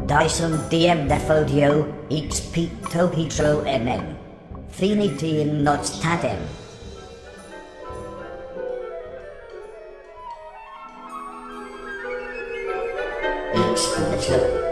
Dyson DM Defodio, X Pito Hitro MM. Finity in not statem. X